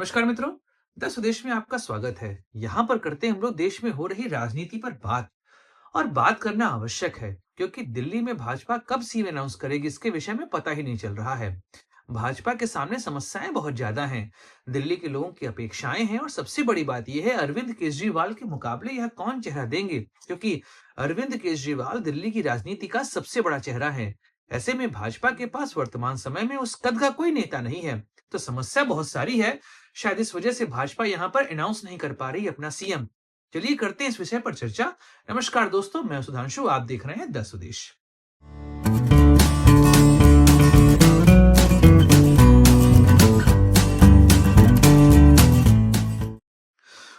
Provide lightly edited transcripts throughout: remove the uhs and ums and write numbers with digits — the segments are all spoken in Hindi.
नमस्कार मित्रों। द स्वदेश में आपका स्वागत है। यहाँ पर करते हैं हम लोग देश में हो रही राजनीति पर बात। और बात करना आवश्यक है क्योंकि दिल्ली में भाजपा कब सीएम अनाउंस करेगी इसके विषय में पता ही नहीं चल रहा है। भाजपा के सामने समस्याएं बहुत ज्यादा हैं। दिल्ली के लोगों की अपेक्षाएं हैं और सबसे बड़ी बात यह है अरविंद केजरीवाल के मुकाबले यह कौन चेहरा देंगे, क्योंकि अरविंद केजरीवाल दिल्ली की राजनीति का सबसे बड़ा चेहरा है। ऐसे में भाजपा के पास वर्तमान समय में उस कद का कोई नेता नहीं है। तो समस्या बहुत सारी है। शायद इस वजह से भाजपा यहाँ पर अनाउंस नहीं कर पा रही अपना सीएम। चलिए करते हैं इस विषय पर चर्चा। नमस्कार दोस्तों, मैं सुधांशु, आप देख रहे हैं द स्वदेश।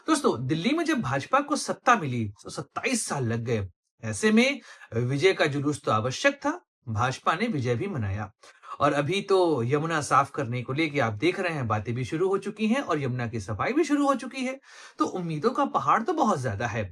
दोस्तों, दिल्ली में जब भाजपा को सत्ता मिली तो 27 साल लग गए। ऐसे में विजय का जुलूस तो आवश्यक था। भाजपा ने विजय भी मनाया और अभी तो यमुना साफ करने को लेके आप देख रहे हैं बातें भी शुरू हो चुकी हैं और यमुना की सफाई भी शुरू हो चुकी है। तो उम्मीदों का पहाड़ तो बहुत ज्यादा है।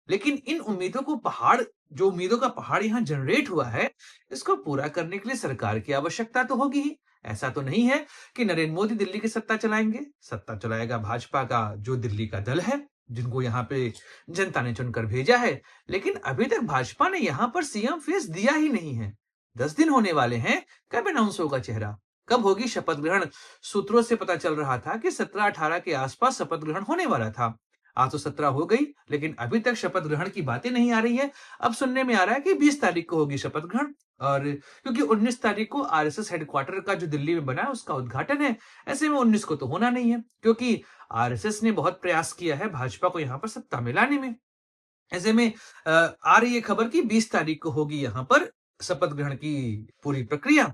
लेकिन इन उम्मीदों को पहाड़ जो उम्मीदों का पहाड़ यहाँ जनरेट हुआ है, इसको पूरा करने के लिए सरकार की आवश्यकता तो होगी ही। ऐसा तो नहीं है कि नरेंद्र मोदी दिल्ली की सत्ता चलाएंगे। सत्ता चलाएगा भाजपा का जो दिल्ली का दल है, जिनको यहाँ पे जनता ने चुनकर भेजा है। लेकिन अभी तक भाजपा ने यहाँ पर सीएम फेस दिया ही नहीं है। 10 दिन होने वाले हैं। कब अनाउंस होगा चेहरा? कब होगी शपथ ग्रहण? सूत्रों से पता चल रहा था कि 17-18 के आसपास शपथ ग्रहण होने वाला था। आज तो 17 हो गई, लेकिन अभी तक शपथ ग्रहण की बातें नहीं आ रही है। अब सुनने में आ रहा है कि 20 तारीख को होगी शपथ ग्रहण। और क्योंकि 19 तारीख को आरएसएस हेडक्वार्टर का जो दिल्ली में बना है उसका उद्घाटन है। ऐसे में 19 को तो होना नहीं है, क्योंकि आरएसएस ने बहुत प्रयास किया है भाजपा को यहाँ पर सत्ता में लाने में। ऐसे में आ रही है खबर कि 20 तारीख को होगी यहाँ पर शपथ ग्रहण की पूरी प्रक्रिया।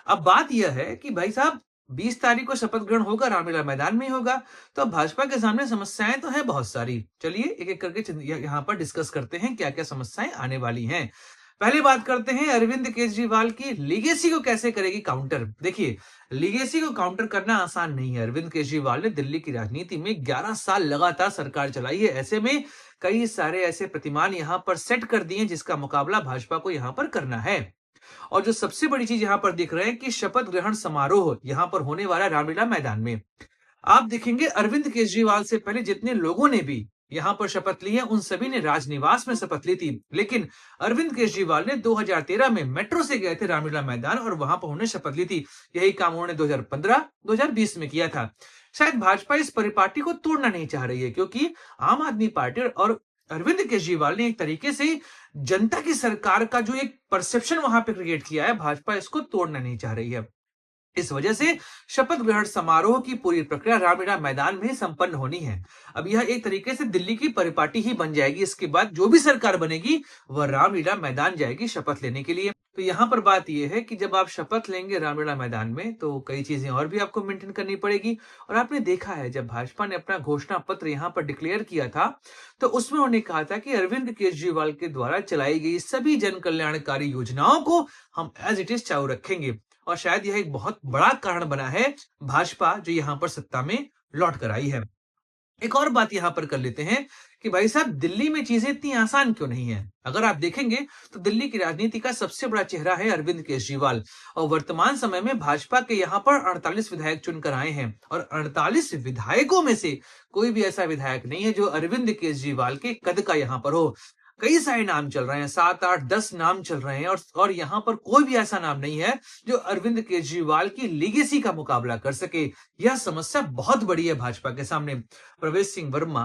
अब बात यह है कि भाई साहब, 20 तारीख को शपथ ग्रहण होगा, रामलीला मैदान में ही होगा। तो अब भाजपा के सामने समस्याएं तो है बहुत सारी। चलिए एक एक करके यहाँ पर डिस्कस करते हैं क्या क्या समस्याएं आने वाली हैं। पहले बात करते हैं अरविंद केजरीवाल की लीगेसी को कैसे करेगी काउंटर। देखिए, लीगेसी को काउंटर करना आसान नहीं है। अरविंद केजरीवाल ने दिल्ली की राजनीति में 11 साल लगातार सरकार चलाई है। ऐसे में कई सारे ऐसे प्रतिमान यहाँ पर सेट कर दिए जिसका मुकाबला भाजपा को यहाँ पर करना है। और जो सबसे बड़ी चीज यहाँ पर दिख रहा है कि शपथ ग्रहण समारोह यहाँ पर होने वाला है रामलीला मैदान में। आप देखेंगे अरविंद केजरीवाल से पहले जितने लोगों ने भी यहाँ पर शपथ ली है उन सभी ने राजनिवास में शपथ ली थी। लेकिन अरविंद केजरीवाल ने 2013 में मेट्रो से गए थे रामलीला मैदान और वहां पर उन्होंने शपथ ली थी। यही काम उन्होंने 2015-2020 में किया था। शायद भाजपा इस परिपाटी को तोड़ना नहीं चाह रही है, क्योंकि आम आदमी पार्टी और अरविंद केजरीवाल ने एक तरीके से जनता की सरकार का जो एक परसेप्शन वहां पे क्रिएट किया है, भाजपा इसको तोड़ना नहीं चाह रही है। इस वजह से शपथ ग्रहण समारोह की पूरी प्रक्रिया रामलीला मैदान में संपन्न होनी है। अब यह एक तरीके से दिल्ली की परिपाटी ही बन जाएगी। इसके बाद जो भी सरकार बनेगी वह रामलीला मैदान जाएगी शपथ लेने के लिए। तो यहाँ पर बात यह है कि जब आप शपथ लेंगे रामलीला मैदान में तो कई चीजें और भी आपको मेंटेन करनी पड़ेगी। और आपने देखा है जब भाजपा ने अपना घोषणा पत्र यहाँ पर डिक्लेयर किया था तो उसमें उन्होंने कहा था कि अरविंद केजरीवाल के द्वारा चलाई गई सभी जन कल्याणकारी योजनाओं को हम एज इट इज चालू रखेंगे। और शायद यह एक बहुत बड़ा कारण बना है भाजपा जो यहाँ पर सत्ता में लौट कर आई है। एक और बात यहाँ पर कर लेते हैं कि भाई साहब, दिल्ली में चीजें इतनी आसान क्यों नहीं है। अगर आप देखेंगे तो दिल्ली की राजनीति का सबसे बड़ा चेहरा है अरविंद केजरीवाल और वर्तमान समय में भाजपा के यहाँ पर 48 विधायक चुनकर आए हैं और 48 विधायकों में से कोई भी ऐसा विधायक नहीं है जो अरविंद केजरीवाल के कद का यहाँ पर हो। कई सारे नाम चल रहे हैं, 7, 8, 10 नाम चल रहे हैं और यहाँ पर कोई भी ऐसा नाम नहीं है जो अरविंद केजरीवाल की लीगेसी का मुकाबला कर सके। यह समस्या बहुत बड़ी है भाजपा के सामने। प्रवेश सिंह वर्मा,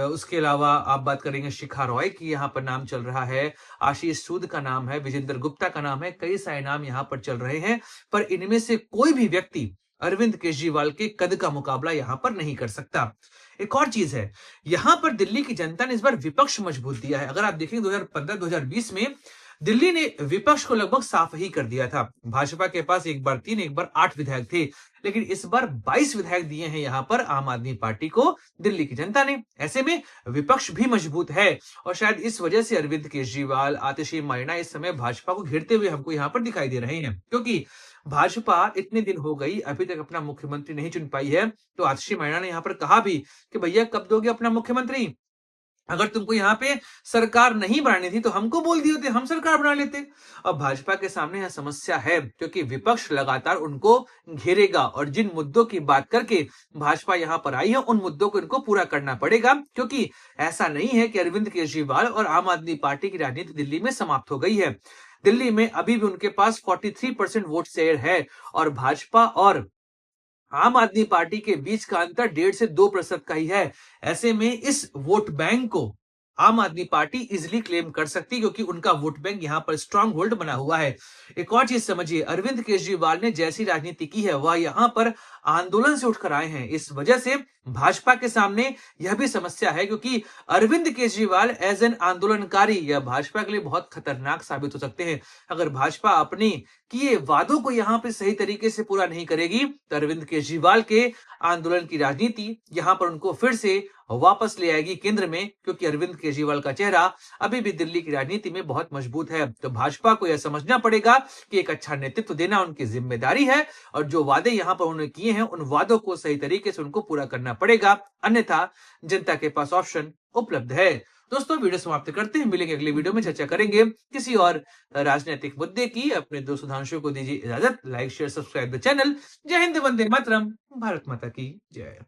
उसके अलावा आप बात करेंगे शिखा रॉय की यहाँ पर नाम चल रहा है, आशीष सूद का नाम है, विजेंद्र गुप्ता का नाम है, कई सारे नाम यहाँ पर चल रहे हैं। पर इनमें से कोई भी व्यक्ति अरविंद केजरीवाल के कद का मुकाबला यहाँ पर नहीं कर सकता। एक और चीज है, यहाँ पर दिल्ली की जनता ने इस बार विपक्ष मजबूत दिया है। अगर आप देखेंगे 2015-2020 में दिल्ली ने विपक्ष को लगभग साफ ही कर दिया था। भाजपा के पास एक बार 3, एक बार 8 विधायक थे, लेकिन इस बार 22 विधायक दिए हैं यहाँ पर आम आदमी पार्टी को दिल्ली की जनता ने। ऐसे में विपक्ष भी मजबूत है और शायद इस वजह से अरविंद केजरीवाल, आतिशी मार्लेना इस समय भाजपा को घेरते हुए हमको यहाँ पर दिखाई दे रहे हैं, क्योंकि भाजपा इतने दिन हो गई अभी तक अपना मुख्यमंत्री नहीं चुन पाई है। तो आतिशी मार्लेना ने यहाँ पर कहा भी कि भैया कब दोगे अपना मुख्यमंत्री। अगर तुमको यहाँ पे सरकार नहीं बनानी थी तो हमको बोल दिए होते, हम सरकार बना लेते। अब भाजपा के सामने यह समस्या है क्योंकि विपक्ष लगातार उनको घेरेगा और जिन मुद्दों की बात करके भाजपा यहाँ पर आई है उन मुद्दों को इनको पूरा करना पड़ेगा, क्योंकि ऐसा नहीं है कि अरविंद केजरीवाल और आम आदमी पार्टी की राजनीति दिल्ली में समाप्त हो गई है। दिल्ली में अभी भी उनके पास 43% वोट शेयर है और भाजपा और आम आदमी पार्टी के बीच का अंतर 1.5 से 2% का ही है। ऐसे में इस वोट बैंक को आम आदमी पार्टी इजीली क्लेम कर सकती है क्योंकि उनका वोट बैंक यहां पर स्ट्रांग होल्ड बना हुआ है। एक और चीज समझिए, अरविंद केजरीवाल ने जैसी राजनीति की है वह यहां पर आंदोलन से उठकर आए हैं। इस वजह से भाजपा के सामने यह भी समस्या है क्योंकि अरविंद केजरीवाल एज एन आंदोलनकारी या भाजपा के लिए बहुत खतरनाक साबित हो सकते हैं। अगर भाजपा अपनी किए वादों को यहाँ पे सही तरीके से पूरा नहीं करेगी तो अरविंद केजरीवाल के आंदोलन की राजनीति यहाँ पर उनको फिर से वापस ले आएगी केंद्र में, क्योंकि अरविंद केजरीवाल का चेहरा अभी भी दिल्ली की राजनीति में बहुत मजबूत है। तो भाजपा को यह समझना पड़ेगा कि एक अच्छा नेतृत्व देना उनकी जिम्मेदारी है और जो वादे यहाँ पर उन्होंने किए हैं उन वादों को सही तरीके से उनको पूरा करना पड़ेगा, अन्यथा जनता के पास ऑप्शन उपलब्ध है। दोस्तों वीडियो समाप्त करते हैं, मिलेंगे अगले वीडियो में, चर्चा करेंगे किसी और राजनीतिक मुद्दे की। अपने दोस्त सुधांशु को दीजिए इजाजत। Like share subscribe the channel. जय हिंद, वंदे मातरम, भारत माता की जय।